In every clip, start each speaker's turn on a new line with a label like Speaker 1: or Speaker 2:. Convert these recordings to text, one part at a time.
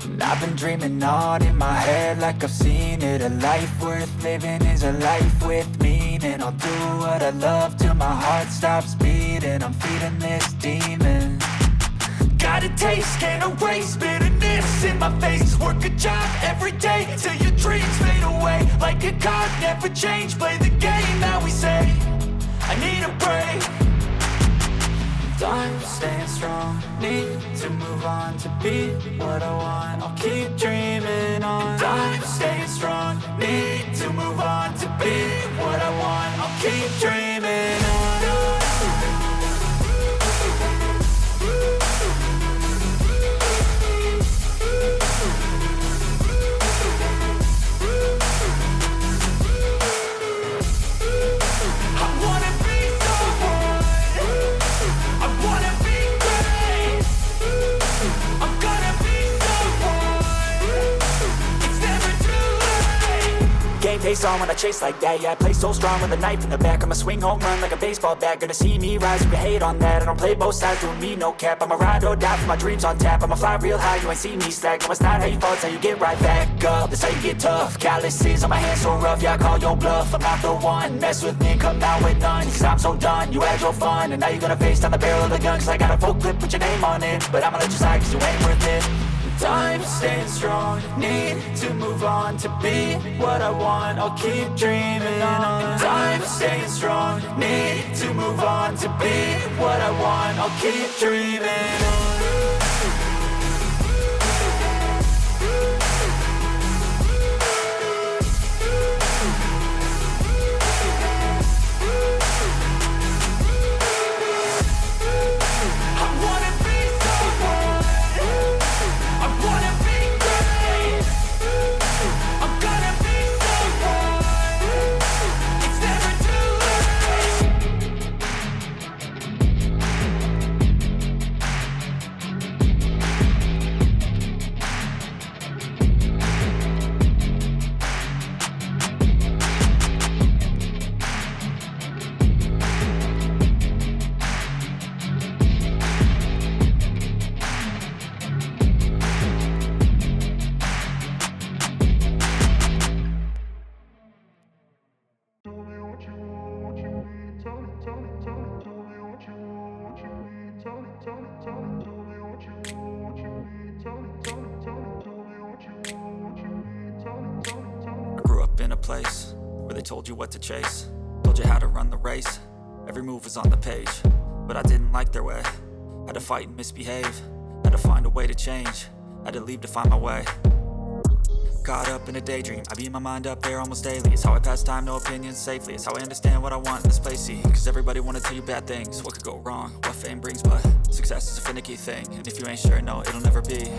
Speaker 1: And I've been dreaming on in my head like I've seen it. A life worth living is a life with meaning. I'll do what I love till my heart stops beating. I'm feeding this demon. Got a taste, can't erase bitterness in my face. Work a job every day till your dreams fade away. Like a card, never change, play the game that we say. I need a break. I'm staying strong, need to move on to be what I want. I'll keep dreaming on. I'm staying strong, need to move on to be what I want. I'll keep dreaming on. Face on when I chase like that. Yeah, I play so strong with a knife in the back. I'ma swing home run like a baseball bat. Gonna see me rise, you can hate on that. I don't play both sides, doing me no cap. I'ma ride or die for my dreams on tap. I'ma fly real high, you ain't see me slack. No, it's not how you fall, it's how you get right back up. That's how you get tough. Calluses on my hands so rough, yeah, I call your bluff. I'm not the one, mess with me, come down with none. Cause I'm so done, you had your fun. And now you're gonna face down the barrel of the gun. Cause I got a full clip, put your name on it. But I'ma let you slide cause you ain't worth it. I'm staying strong, need to move on to be what I want. I'll keep dreaming on. I'm staying strong, need to move on to be what I want. I'll keep dreaming on. Place where they told you what to chase, told you how to run the race. Every move was on the page, but I didn't like their way. Had to fight and misbehave, had to find a way to change, had to leave to find my way. Caught up in a daydream, I beat my mind up there almost daily. It's how I pass time, no opinions safely. It's how I understand what I want in this place, see. Cause everybody wanna tell you bad things, what could go wrong, what fame brings. But success is a finicky thing, and if you ain't sure, no, it'll never be.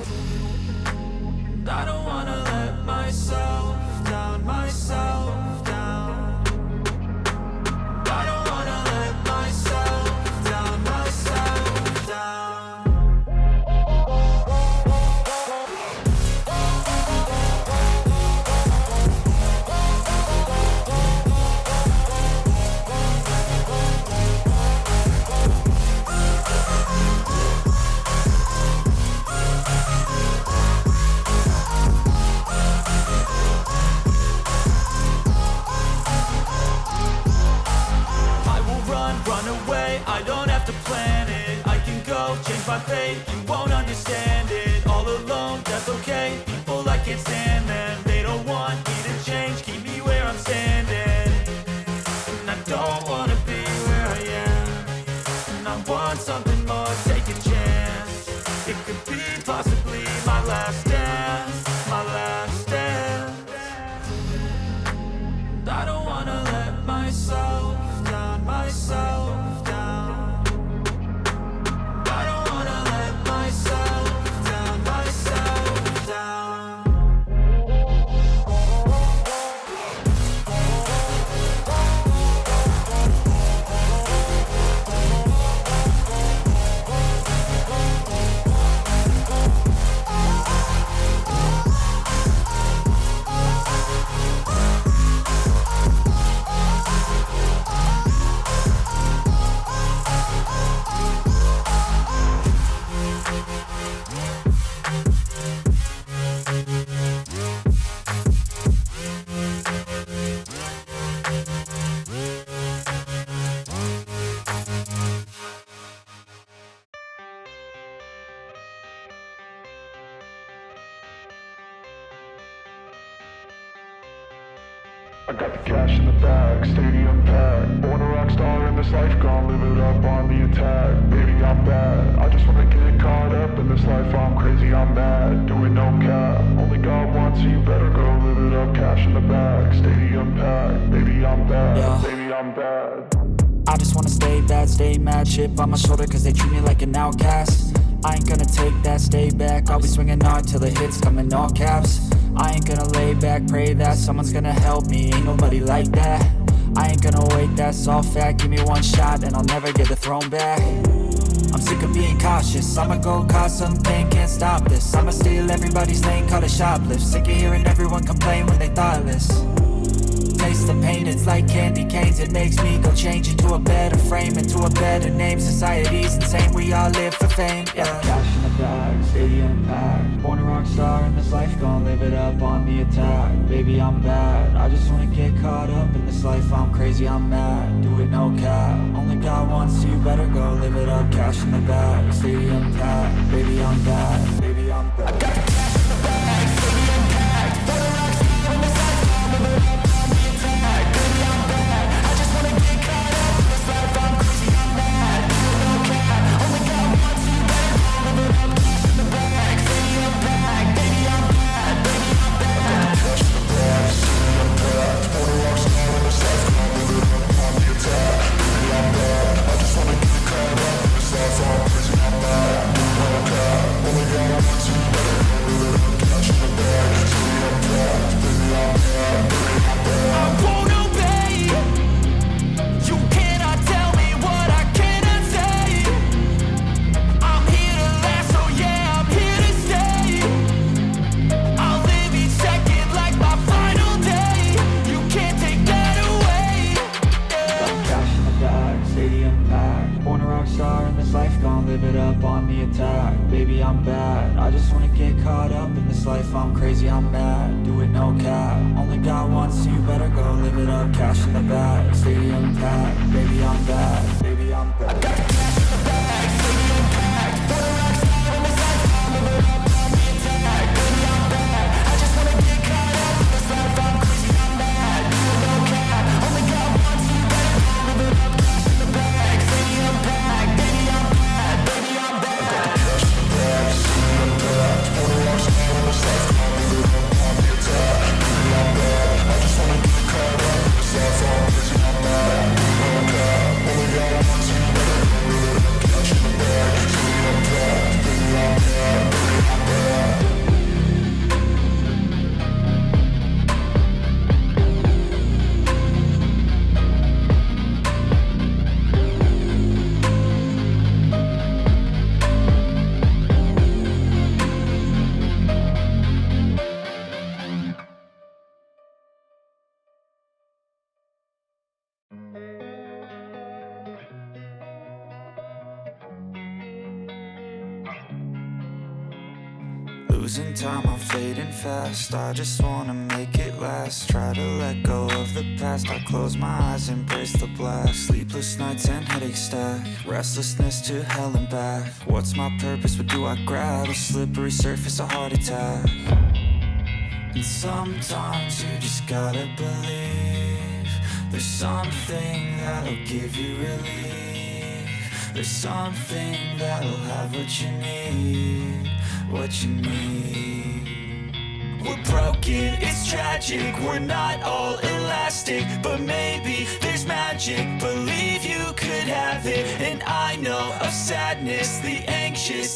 Speaker 1: And I don't wanna let myself down, myself down. I don't wanna let myself down, myself down. I don't have to plan it, I can go change my fate. You won't understand it, all alone, that's okay. People, I can't stand them, they don't want me to change. Keep me where I'm standing, and I don't wanna be where I am. And I want something more, take a chance. It could be possibly my last dance, my last dance. And I don't wanna let myself down, myself.
Speaker 2: I got the cash in the bag, stadium packed. Born a rock star in this life, gon' live it up on the attack. Baby, I'm bad, I just wanna get caught up in this life. I'm crazy, I'm mad, doing no cap. Only God wants you, better go live it up. Cash in the bag, stadium packed. Baby, I'm bad,
Speaker 1: Yeah.
Speaker 2: baby, I'm bad.
Speaker 1: I just wanna stay bad, stay mad. Chip on my shoulder cause they treat me like an outcast. I ain't gonna take that, stay back. I'll be swinging hard till the hits come in all caps. I ain't gonna lay back, pray that someone's gonna help me. Ain't nobody like that. I ain't gonna wait, that's all fact. Give me one shot and I'll never get the throne back. I'm sick of being cautious. I'ma go cause something, can't stop this. I'ma steal everybody's lane, call it shoplift. Sick of hearing everyone complain when they thoughtless. Taste the pain, it's like candy canes. It makes me go change into a better frame, into a better name. Society's insane, we all live for fame, yeah. Cash in the bag, stadium packed. Born a rock star in this life, gon' live it up on the attack. Baby, I'm bad, I just wanna get caught up in this life. I'm crazy, I'm mad, do it no cap. Only God wants you, better go live it up. Cash in the bag, stadium packed. Baby, I'm bad, baby, I'm bad. I got the cash in the bag, stadium packed. Born a rock star in this life, gon' live it up. I'm crazy, I'm mad, do it no cap. Only God wants you, better go live it up. Cash in the bag, stadium packed. Baby, I'm bad, baby, I'm bad. I got the cash in the bag, stadium packed. Born a rock star in this life, I'll live it up on the attack. Baby, I'm bad, I just wanna get caught up in this life. I'm crazy, I'm mad, do it no cap. Only God wants you, better go live it up. Cash in the bag, stadium packed. Baby, I'm bad, baby, I'm bad. I got the cash in the bag, stadium packed. Born a rock star in this life. Losing time, I'm fading fast. I just wanna make it last. Try to let go of the past. I close my eyes, embrace the blast. Sleepless nights and headaches stack. Restlessness to hell and back. What's my purpose? What do I grab? A slippery surface, a heart attack. And sometimes you just gotta believe there's something that'll give you relief. There's something that'll have what you need. What you need. We're broken, it's tragic. We're not all elastic, but maybe there's magic. Believe you could have it. And I know of sadness, the anxious